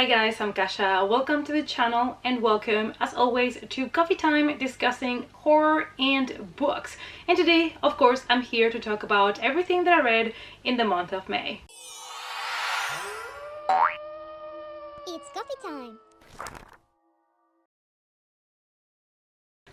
Hi guys, I'm Kasha. Welcome to the channel and welcome as always to Coffee Time discussing horror and books. And today, of course, I'm here to talk about everything that I read in the month of May. It's coffee time.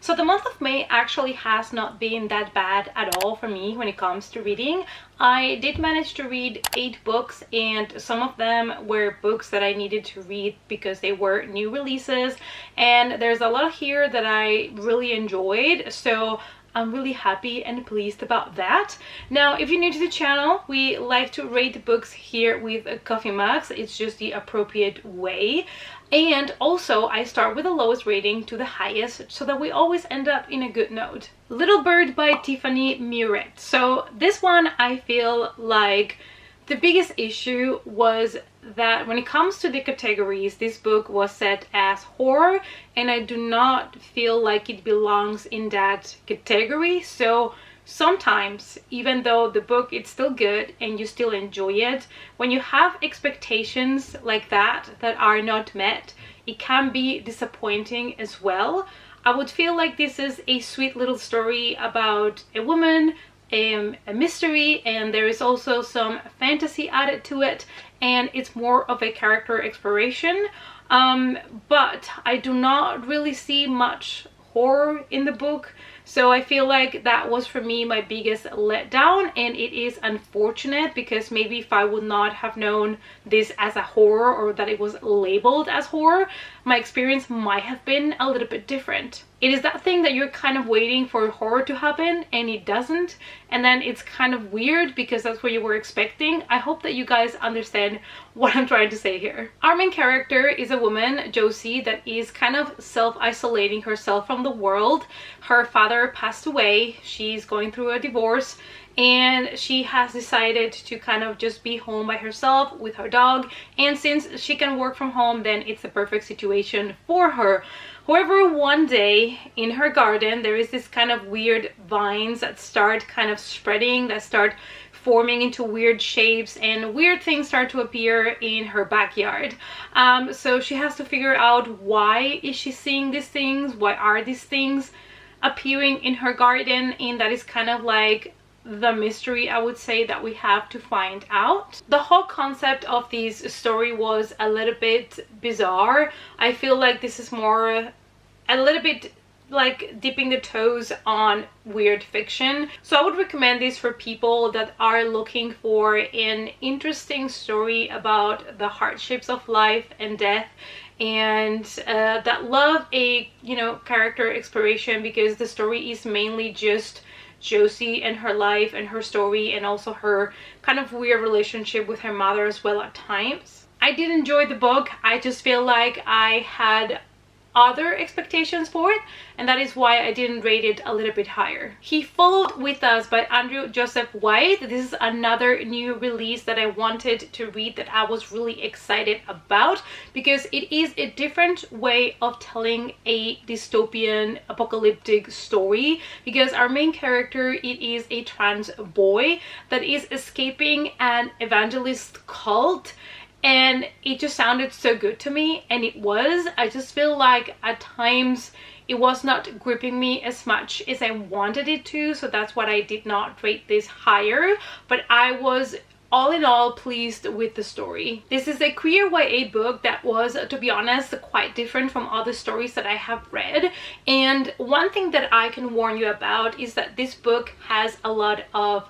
So the month of May actually has not been that bad at all for me when it comes to reading. I did manage to read 8 books, and some of them were books that I needed to read because they were new releases, and there's a lot here that I really enjoyed, so I'm really happy and pleased about that. Now, if you're new to the channel, we like to rate books here with coffee mugs. It's just the appropriate way. And also, I start with the lowest rating to the highest so that we always end up in a good note. Little Bird by Tiffany Murrett. So this one, I feel like the biggest issue was that when it comes to the categories, this book was set as horror, and I do not feel like it belongs in that category. So sometimes, even though the book is still good and you still enjoy it, when you have expectations like that are not met, it can be disappointing as well. I would feel like this is a sweet little story about a woman, a mystery, and there is also some fantasy added to it, and it's more of a character exploration, but I do not really see much horror in the book. So I feel like that was for me my biggest letdown, and it is unfortunate because maybe if I would not have known this as a horror, or that it was labeled as horror, my experience might have been a little bit different. It is that thing that you're kind of waiting for horror to happen and it doesn't, and then it's kind of weird because that's what you were expecting. I hope that you guys understand what I'm trying to say here. Our main character is a woman, Josie, that is kind of self-isolating herself from the world. Her father passed away, she's going through a divorce, and she has decided to kind of just be home by herself with her dog, and since she can work from home, then it's the perfect situation for her. However, one day in her garden there is this kind of weird vines that start kind of spreading, that start forming into weird shapes, and weird things start to appear in her backyard. So she has to figure out, why is she seeing these things? Why are these things appearing in her garden? And that is kind of like the mystery, I would say, that we have to find out. The whole concept of this story was a little bit bizarre. I feel like this is more a little bit like dipping the toes on weird fiction. So I would recommend this for people that are looking for an interesting story about the hardships of life and death, and that love a, character exploration, because the story is mainly just Josie and her life and her story, and also her kind of weird relationship with her mother as well at times. I did enjoy the book. I just feel like I had other expectations for it, and that is why I didn't rate it a little bit higher. He Followed With Us by Andrew Joseph White. This is another new release that I wanted to read, that I was really excited about, because it is a different way of telling a dystopian apocalyptic story, because our main character, it is a trans boy that is escaping an evangelist cult, and it just sounded so good to me, and it was. I just feel like at times it was not gripping me as much as I wanted it to, so that's why I did not rate this higher, but I was all in all pleased with the story. This is a queer YA book that was, to be honest, quite different from other stories that I have read, and one thing that I can warn you about is that this book has a lot of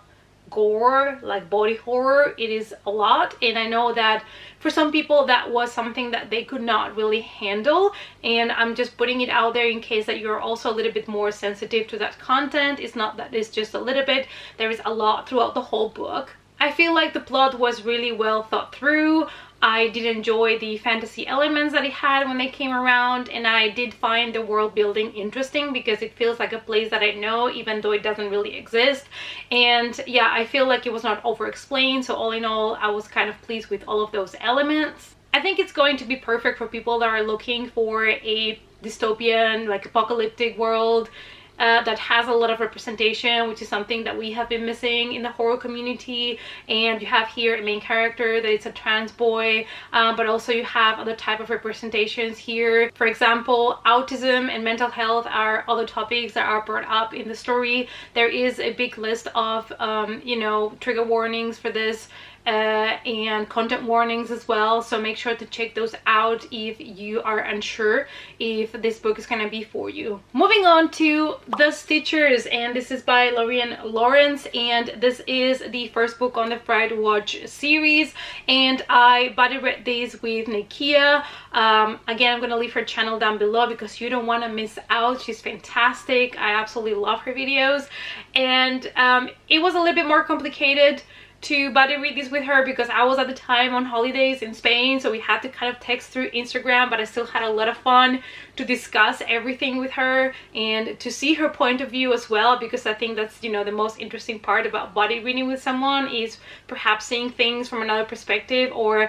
gore, like body horror. It is a lot, and I know that for some people that was something that they could not really handle, and I'm just putting it out there in case that you're also a little bit more sensitive to that content. It's not that it's just a little bit, there is a lot throughout the whole book. I feel like the plot was really well thought through. I did enjoy the fantasy elements that it had when they came around, and I did find the world building interesting because it feels like a place that I know, even though it doesn't really exist. And yeah, I feel like it was not over explained, so all in all I was kind of pleased with all of those elements. I think it's going to be perfect for people that are looking for a dystopian, like apocalyptic world that has a lot of representation, which is something that we have been missing in the horror community. And you have here a main character that is a trans boy, but also you have other type of representations here. For example, autism and mental health are other topics that are brought up in the story. There is a big list of you know, trigger warnings for this, and content warnings as well, so make sure to check those out if you are unsure if this book is gonna be for you. Moving on to The Stitchers, and this is by Lorraine Lawrence, and this is the first book on the Fright Watch series, and I buddy read these with Nikia. Again, I'm gonna leave her channel down below because you don't want to miss out. She's fantastic. I absolutely love her videos, and it was a little bit more complicated to buddy read this with her because I was at the time on holidays in Spain, so we had to kind of text through Instagram, but I still had a lot of fun to discuss everything with her and to see her point of view as well, because I think that's, you know, the most interesting part about buddy reading with someone is perhaps seeing things from another perspective, or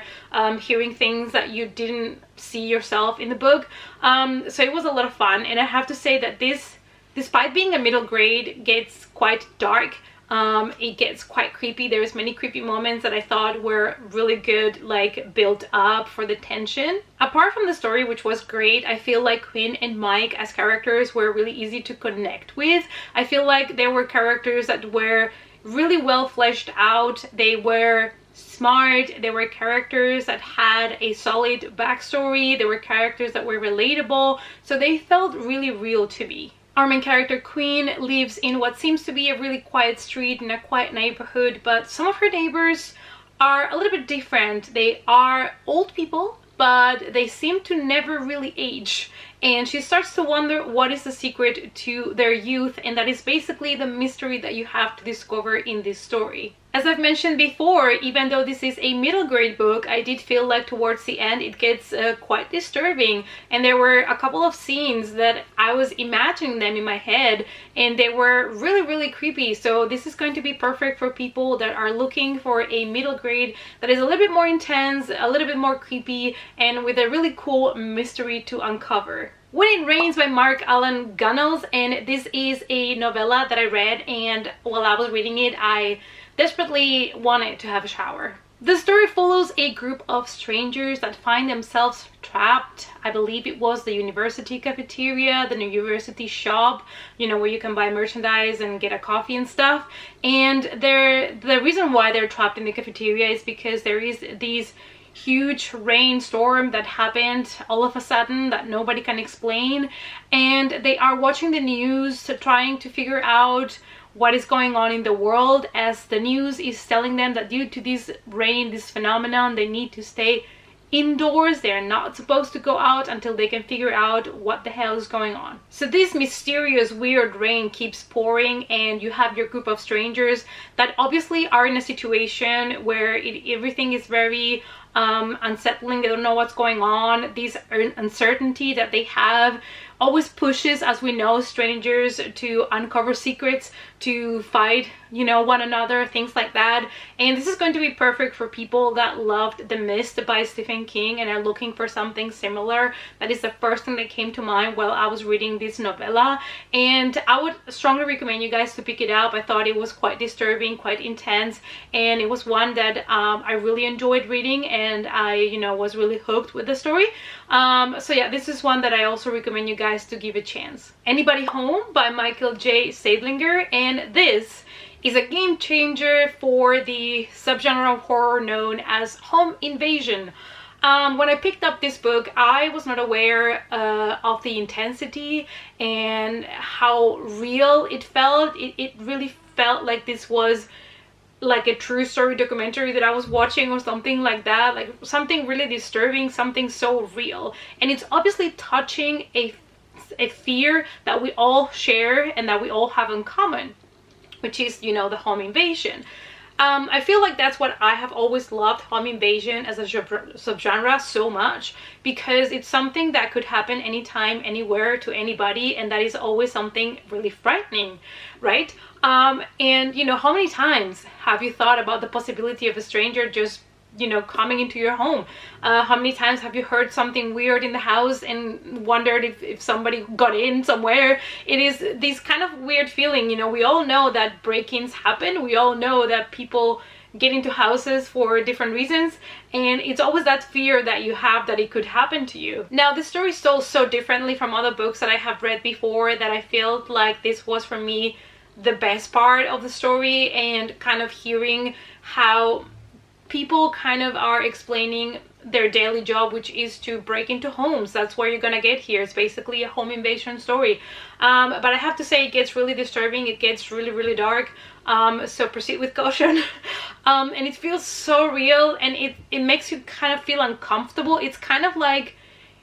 hearing things that you didn't see yourself in the book. So it was a lot of fun, and I have to say that this, despite being a middle grade, gets quite dark. It gets quite creepy. There's many creepy moments that I thought were really good, like built up for the tension. Apart from the story, which was great, I feel like Quinn and Mike as characters were really easy to connect with. I feel like they were characters that were really well fleshed out. They were smart. They were characters that had a solid backstory. They were characters that were relatable. So they felt really real to me. Our main character Queen lives in what seems to be a really quiet street in a quiet neighborhood, but some of her neighbors are a little bit different. They are old people, but they seem to never really age. And she starts to wonder what is the secret to their youth, and that is basically the mystery that you have to discover in this story. As I've mentioned before, even though this is a middle grade book, I did feel like towards the end it gets quite disturbing, and there were a couple of scenes that I was imagining them in my head and they were really creepy. So this is going to be perfect for people that are looking for a middle grade that is a little bit more intense, a little bit more creepy, and with a really cool mystery to uncover. When It Rains by Mark Allen Gunnels, and this is a novella that I read, and while I was reading it I desperately wanted to have a shower. The story follows a group of strangers that find themselves trapped. I believe it was the university cafeteria, the university shop, you know, where you can buy merchandise and get a coffee and stuff. And the reason why they're trapped in the cafeteria is because there is these huge rainstorm that happened all of a sudden that nobody can explain, and they are watching the news trying to figure out what is going on in the world, as the news is telling them that due to this rain, this phenomenon, they need to stay indoors. They're not supposed to go out until they can figure out what the hell is going on. So this mysterious weird rain keeps pouring, and you have your group of strangers that obviously are in a situation where everything is very unsettling. They don't know what's going on. This uncertainty that they have always pushes, as we know, strangers to uncover secrets, to fight, you know, one another, things like that. And this is going to be perfect for people that loved The Mist by Stephen King and are looking for something similar. That is the first thing that came to mind while I was reading this novella, and I would strongly recommend you guys to pick it up. I thought it was quite disturbing, quite intense, and it was one that I really enjoyed reading, and I, you know, was really hooked with the story. So yeah, this is one that I also recommend you guys to give a chance. Anybody Home by Michael J. Sadlinger, and this is a game changer for the subgenre of horror known as home invasion. When I picked up this book, I was not aware of the intensity and how real it felt. It really felt like this was like a true story documentary that I was watching or something like that, like something really disturbing, something so real. And it's obviously touching a fear that we all share and that we all have in common, which is, you know, the home invasion. I feel like that's what I have always loved home invasion as a subgenre so much, because it's something that could happen anytime, anywhere, to anybody, and that is always something really frightening, right? And you know, how many times have you thought about the possibility of a stranger just you know, coming into your home. How many times have you heard something weird in the house and wondered if somebody got in somewhere? It is this kind of weird feeling, you know. We all know that break-ins happen. We all know that people get into houses for different reasons, and it's always that fear that you have that it could happen to you. Now, this story is told so differently from other books that I have read before that I felt like this was, for me, the best part of the story, and kind of hearing how people kind of are explaining their daily job, which is to break into homes. That's where you're gonna get here. It's basically a home invasion story. But I have to say, it gets really disturbing. It gets really, really dark. So proceed with caution. And it feels so real, and it makes you kind of feel uncomfortable. It's kind of like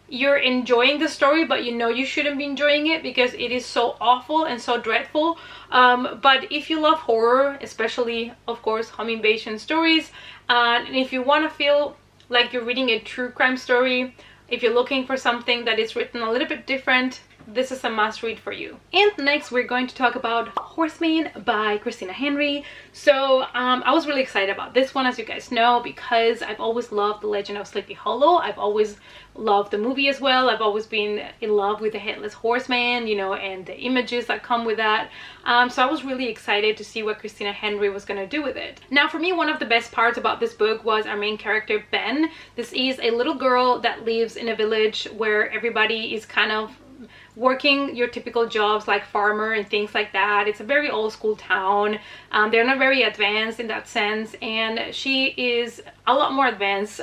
you're enjoying the story, but you know you shouldn't be enjoying it because it is so awful and so dreadful. But if you love horror, especially, of course, home invasion stories, and if you want to feel like you're reading a true crime story, if you're looking for something that is written a little bit different, this is a must read for you. And next we're going to talk about Horseman by Christina Henry. So I was really excited about this one, as you guys know, because I've always loved The Legend of Sleepy Hollow. I've always loved the movie as well. I've always been in love with the Headless Horseman, you know, and the images that come with that. So I was really excited to see what Christina Henry was going to do with it. Now, for me, one of the best parts about this book was our main character, Ben. This is a little girl that lives in a village where everybody is kind of working your typical jobs like farmer and things like that. It's a very old school town. They're not very advanced in that sense, and she is a lot more advanced.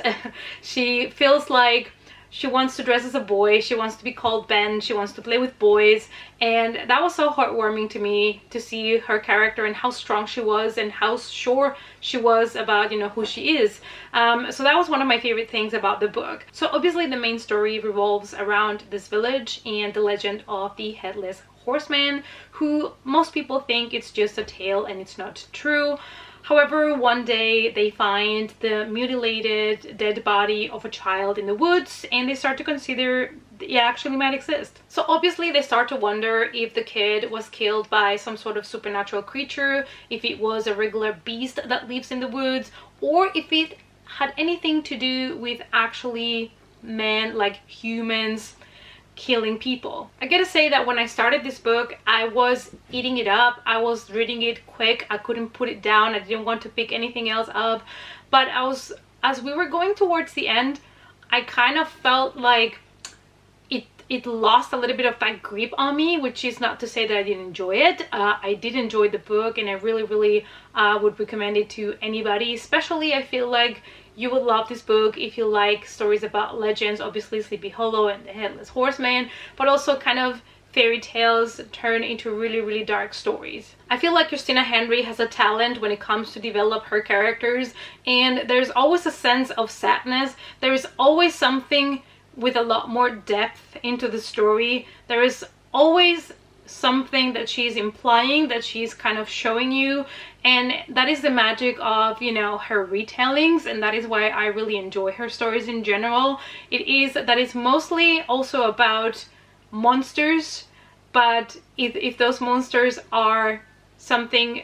She feels like she wants to dress as a boy. She wants to be called Ben. She wants to play with boys. And that was so heartwarming to me, to see her character and how strong she was and how sure she was about, you know, who she is. So that was one of my favorite things about the book. So obviously the main story revolves around this village and the legend of the Headless Horseman, who most people think it's just a tale and it's not true. However, one day they find the mutilated dead body of a child in the woods, and they start to consider it actually might exist. So obviously they start to wonder if the kid was killed by some sort of supernatural creature, if it was a regular beast that lives in the woods, or if it had anything to do with actually men, like humans, killing people. I gotta say that when I started this book, I was eating it up. I was reading it quick. I couldn't put it down. I didn't want to pick anything else up. But as we were going towards the end, I kind of felt like it lost a little bit of that grip on me, which is not to say that I didn't enjoy it. I did enjoy the book, and I really would recommend it to anybody. Especially, I feel like you would love this book if you like stories about legends, obviously Sleepy Hollow and the Headless Horseman, but also kind of fairy tales turn into really dark stories. I feel like Christina Henry has a talent when it comes to develop her characters, and there's always a sense of sadness. There is always something with a lot more depth into the story. There is always something that she's implying, that she's kind of showing you, and that is the magic of, you know, her retellings, and that is why I really enjoy her stories in general. It is that it's mostly also about monsters, but if those monsters are something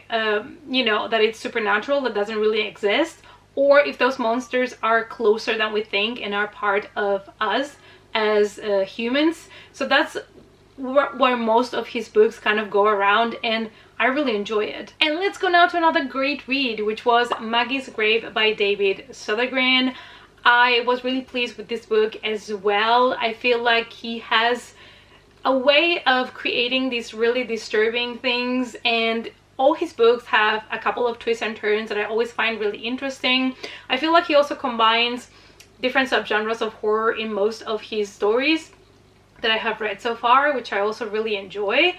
you know, that it's supernatural, that doesn't really exist, or if those monsters are closer than we think and are part of us as humans. So that's where most of his books kind of go around, and I really enjoy it. And let's go now to another great read, which was Maggie's Grave by David Sodergren. I was really pleased with this book as well. I feel like he has a way of creating these really disturbing things, and all his books have a couple of twists and turns that I always find really interesting. I feel like he also combines different subgenres of horror in most of his stories that I have read so far, which I also really enjoy.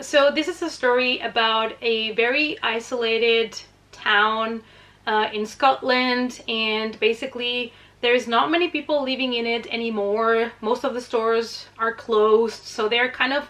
So this is a story about a very isolated town in Scotland, and basically there's not many people living in it anymore. Most of the stores are closed, so they're kind of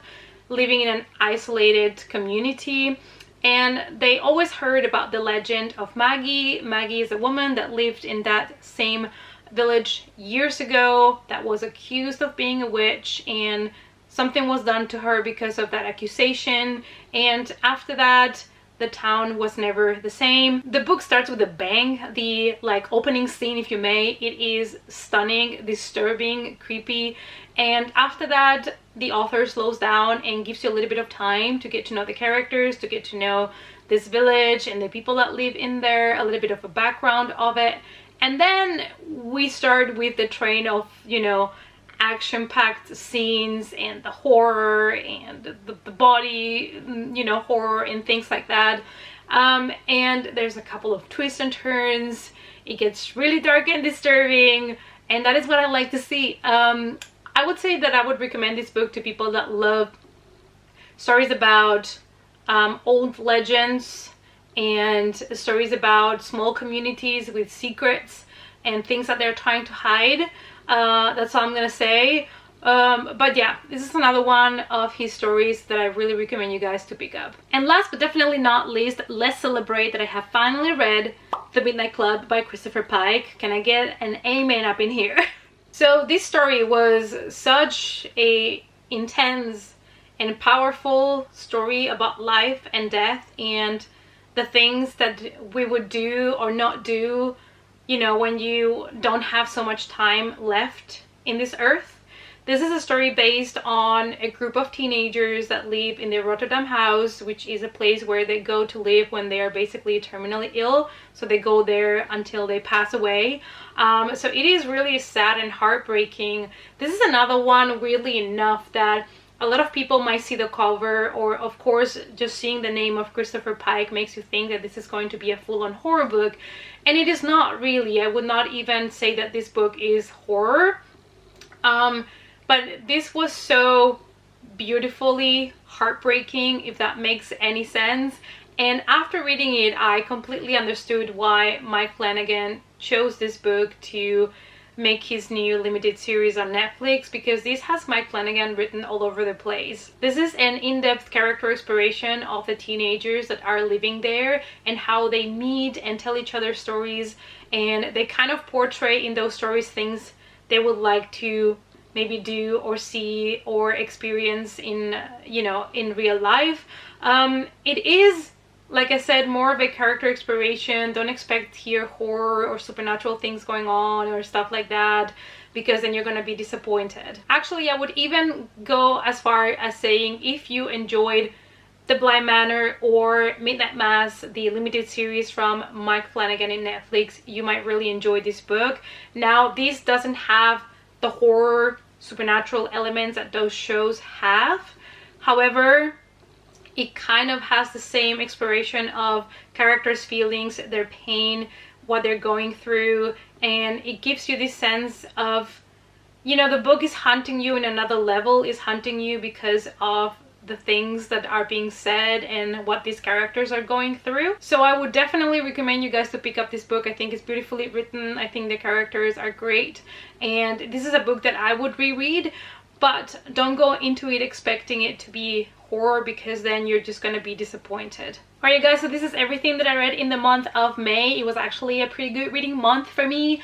living in an isolated community, and they always heard about the legend of Maggie. Maggie is a woman that lived in that same village years ago that was accused of being a witch, and something was done to her because of that accusation. And after that, the town was never the same. The book starts with a bang. The like opening scene, if you may, it is stunning, disturbing, creepy, and after that the author slows down and gives you a little bit of time to get to know the characters, to get to know this village and the people that live in there, a little bit of a background of it, and then we start with the train of, you know, action-packed scenes and the horror and the body, you know, horror and things like that. And there's a couple of twists and turns. It gets really dark and disturbing, and that is what I like to see. I would say that I would recommend this book to people that love stories about old legends and stories about small communities with secrets and things that they're trying to hide. That's all I'm gonna say. But yeah, this is another one of his stories that I really recommend you guys to pick up. And last but definitely not least, let's celebrate that I have finally read The Midnight Club by Christopher Pike. Can I get an amen up in here? So this story was such a intense and powerful story about life and death and the things that we would do or not do, you know, when you don't have so much time left in this earth. This is a story based on a group of teenagers that live in the Rotterdam house, which is a place where they go to live when they are basically terminally ill. So they go there until they pass away. So it is really sad and heartbreaking. This is another one, weirdly enough, that a lot of people might see the cover, or of course just seeing the name of Christopher Pike makes you think that this is going to be a full-on horror book, and it is not really. I would not even say that this book is horror. But this was so beautifully heartbreaking, if that makes any sense. And after reading it, I completely understood why Mike Flanagan chose this book to make his new limited series on Netflix, because this has Mike Flanagan written all over the place. This is an in-depth character exploration of the teenagers that are living there and how they meet and tell each other stories, and they kind of portray in those stories things they would like to maybe do or see or experience in, you know, in real life. It is, like I said, more of a character exploration. Don't expect here horror or supernatural things going on or stuff like that, because then you're gonna be disappointed. Actually, I would even go as far as saying if you enjoyed The Bly Manor or Midnight Mass, the limited series from Mike Flanagan in Netflix, you might really enjoy this book. Now, this doesn't have the horror supernatural elements that those shows have. However, it kind of has the same exploration of characters' feelings, their pain, what they're going through, and it gives you this sense of, you know, the book is hunting you in another level, is hunting you because of the things that are being said and what these characters are going through. So I would definitely recommend you guys to pick up this book. I think it's beautifully written. I think the characters are great, and this is a book that I would reread, but don't go into it expecting it to be horror, because then you're just gonna be disappointed. Alright guys, so this is everything that I read in the month of May. It was actually a pretty good reading month for me.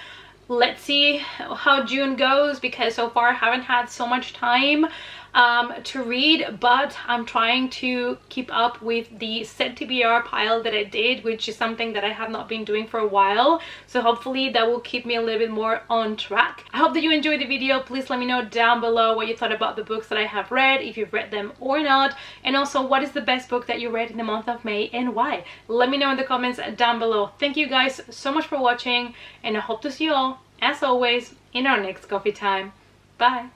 Let's see how June goes, because so far I haven't had so much time to read, but I'm trying to keep up with the set TBR pile that I did, which is something that I have not been doing for a while. So hopefully that will keep me a little bit more on track. I hope that you enjoyed the video. Please let me know down below what you thought about the books that I have read, if you've read them or not, and also what is the best book that you read in the month of May and why. Let me know in the comments down below. Thank you guys so much for watching, and I hope to see you all, as always, in our next coffee time. Bye!